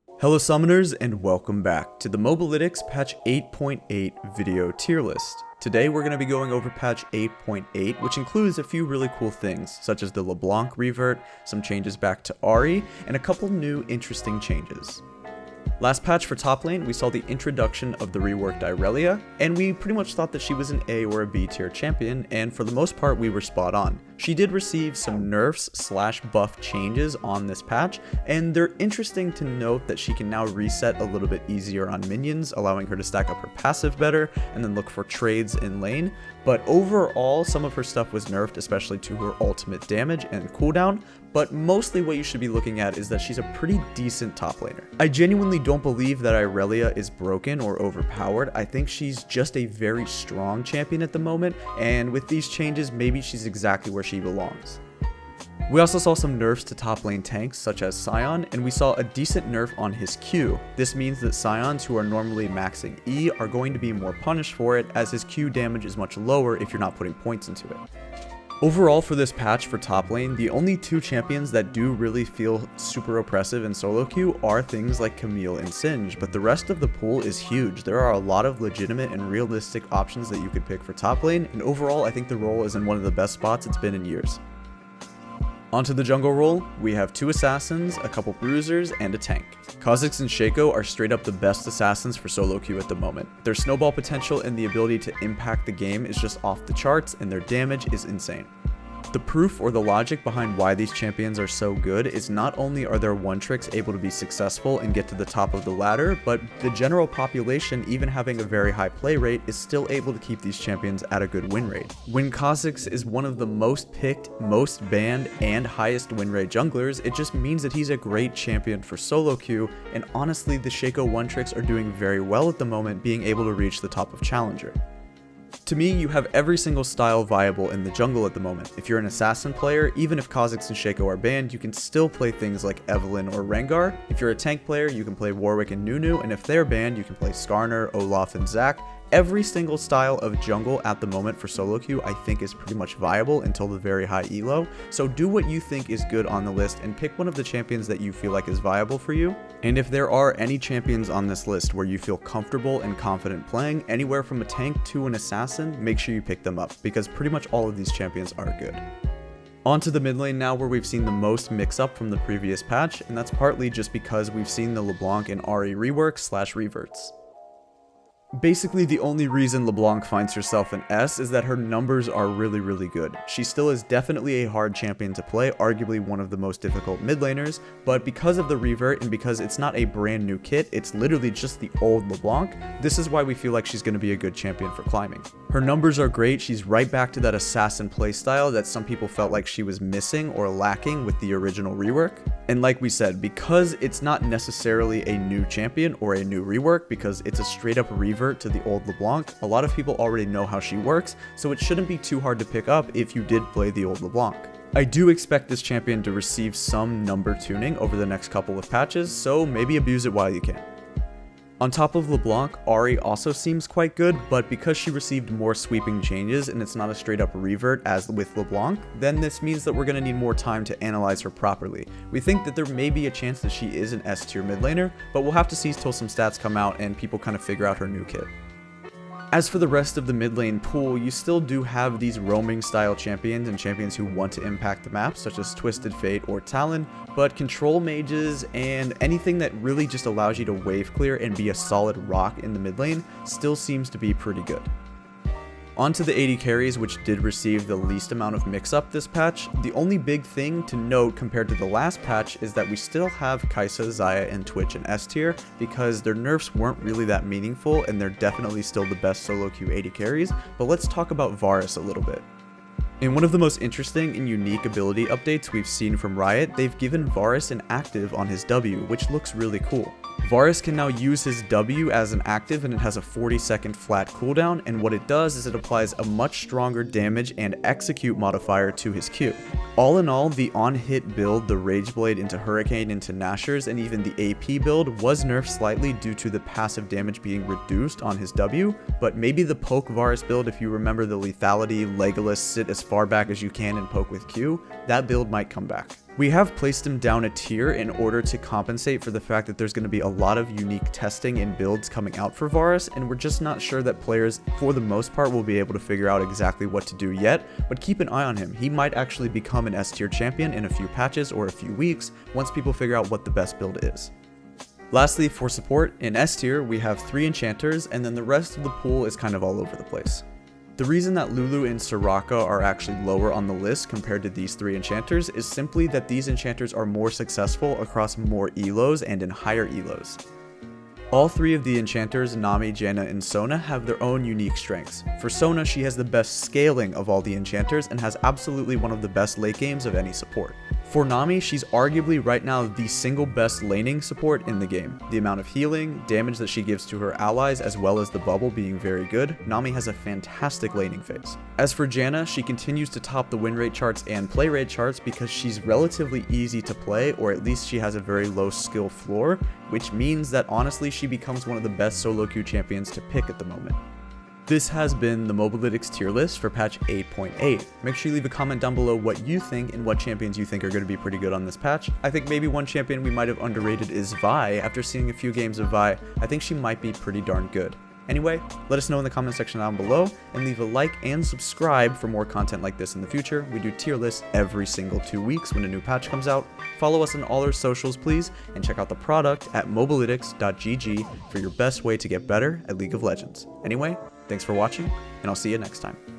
Hello summoners and welcome back to the Mobalytics patch 8.8 video tier list. Today we're going to be going over patch 8.8, which includes a few really cool things such as the LeBlanc revert, some changes back to Ahri, and a couple new interesting changes. Last patch for top lane, we saw the introduction of the reworked Irelia, and we pretty much thought that she was an A or a B tier champion, and for the most part we were spot on. She did receive some nerfs / buff changes on this patch, and they're interesting to note that she can now reset a little bit easier on minions, allowing her to stack up her passive better and then look for trades in lane. But overall, some of her stuff was nerfed, especially to her ultimate damage and cooldown, but mostly what you should be looking at is that she's a pretty decent top laner. I genuinely don't believe that Irelia is broken or overpowered. I think she's just a very strong champion at the moment, and with these changes, maybe she's exactly where she belongs. We also saw some nerfs to top lane tanks such as Sion, and we saw a decent nerf on his Q. This means that Sions who are normally maxing E are going to be more punished for it, as his Q damage is much lower if you're not putting points into it. Overall for this patch for top lane, the only two champions that do really feel super oppressive in solo queue are things like Camille and Singe, but the rest of the pool is huge. There are a lot of legitimate and realistic options that you could pick for top lane, and overall I think the role is in one of the best spots it's been in years. Onto the jungle role, we have 2 assassins, a couple bruisers, and a tank. Kha'Zix and Shaco are straight up the best assassins for solo queue at the moment. Their snowball potential and the ability to impact the game is just off the charts, and their damage is insane. The proof or the logic behind why these champions are so good is not only are their one tricks able to be successful and get to the top of the ladder, but the general population, even having a very high play rate, is still able to keep these champions at a good win rate. When Kha'Zix is one of the most picked, most banned, and highest win rate junglers, it just means that he's a great champion for solo queue, and honestly the Shaco one tricks are doing very well at the moment, being able to reach the top of Challenger. To me, you have every single style viable in the jungle at the moment. If you're an assassin player, even if Kha'Zix and Shaco are banned, you can still play things like Evelynn or Rengar. If you're a tank player, you can play Warwick and Nunu, and if they're banned, you can play Skarner, Olaf, and Zac. Every single style of jungle at the moment for solo queue I think is pretty much viable until the very high elo, so do what you think is good on the list and pick one of the champions that you feel like is viable for you. And if there are any champions on this list where you feel comfortable and confident playing, anywhere from a tank to an assassin, make sure you pick them up, because pretty much all of these champions are good. On to the mid lane now, where we've seen the most mix up from the previous patch, and that's partly just because we've seen the LeBlanc and Ahri rework / reverts. Basically, the only reason LeBlanc finds herself an S is that her numbers are really good. She still is definitely a hard champion to play, arguably one of the most difficult mid laners, but because of the revert and because it's not a brand new kit, it's literally just the old LeBlanc, this is why we feel like she's going to be a good champion for climbing. Her numbers are great, she's right back to that assassin playstyle that some people felt like she was missing or lacking with the original rework. And like we said, because it's not necessarily a new champion or a new rework, because it's a straight up revert to the old LeBlanc, a lot of people already know how she works, so it shouldn't be too hard to pick up if you did play the old LeBlanc. I do expect this champion to receive some number tuning over the next couple of patches, so maybe abuse it while you can. On top of LeBlanc, Ahri also seems quite good, but because she received more sweeping changes and it's not a straight up revert as with LeBlanc, then this means that we're going to need more time to analyze her properly. We think that there may be a chance that she is an S tier mid laner, but we'll have to see till some stats come out and people kind of figure out her new kit. As for the rest of the mid lane pool, you still do have these roaming style champions and champions who want to impact the map, such as Twisted Fate or Talon, but control mages and anything that really just allows you to wave clear and be a solid rock in the mid lane still seems to be pretty good. On to the AD carries, which did receive the least amount of mix-up this patch. The only big thing to note compared to the last patch is that we still have Kai'Sa, Xayah, and Twitch in S tier, because their nerfs weren't really that meaningful and they're definitely still the best solo queue AD carries, but let's talk about Varus a little bit. In one of the most interesting and unique ability updates we've seen from Riot, they've given Varus an active on his W, which looks really cool. Varus can now use his W as an active, and it has a 40-second flat cooldown, and what it does is it applies a much stronger damage and execute modifier to his Q. All in all, the on-hit build, the Rage Blade into Hurricane into Nashers, and even the AP build was nerfed slightly due to the passive damage being reduced on his W, but maybe the poke Varus build, if you remember the lethality, Legolas, sit as far back as you can and poke with Q, that build might come back. We have placed him down a tier in order to compensate for the fact that there's going to be a lot of unique testing and builds coming out for Varus, and we're just not sure that players, for the most part, will be able to figure out exactly what to do yet, but keep an eye on him. He might actually become an S tier champion in a few patches or a few weeks once people figure out what the best build is. Lastly, for support, in S tier, we have 3 enchanters, and then the rest of the pool is kind of all over the place. The reason that Lulu and Soraka are actually lower on the list compared to these 3 enchanters is simply that these enchanters are more successful across more elos and in higher elos. All 3 of the enchanters, Nami, Janna, and Sona, have their own unique strengths. For Sona, she has the best scaling of all the enchanters and has absolutely one of the best late games of any support. For Nami, she's arguably right now the single best laning support in the game. The amount of healing, damage that she gives to her allies, as well as the bubble being very good, Nami has a fantastic laning phase. As for Janna, she continues to top the win rate charts and play rate charts because she's relatively easy to play, or at least she has a very low skill floor, which means that honestly she becomes one of the best solo queue champions to pick at the moment. This has been the Mobalytics tier list for patch 8.8. Make sure you leave a comment down below what you think and what champions you think are going to be pretty good on this patch. I think maybe one champion we might have underrated is Vi. After seeing a few games of Vi, I think she might be pretty darn good. Anyway, let us know in the comment section down below, and leave a like and subscribe for more content like this in the future. We do tier lists every single 2 weeks when a new patch comes out. Follow us on all our socials, please, and check out the product at mobalytics.gg for your best way to get better at League of Legends. Anyway, thanks for watching, and I'll see you next time.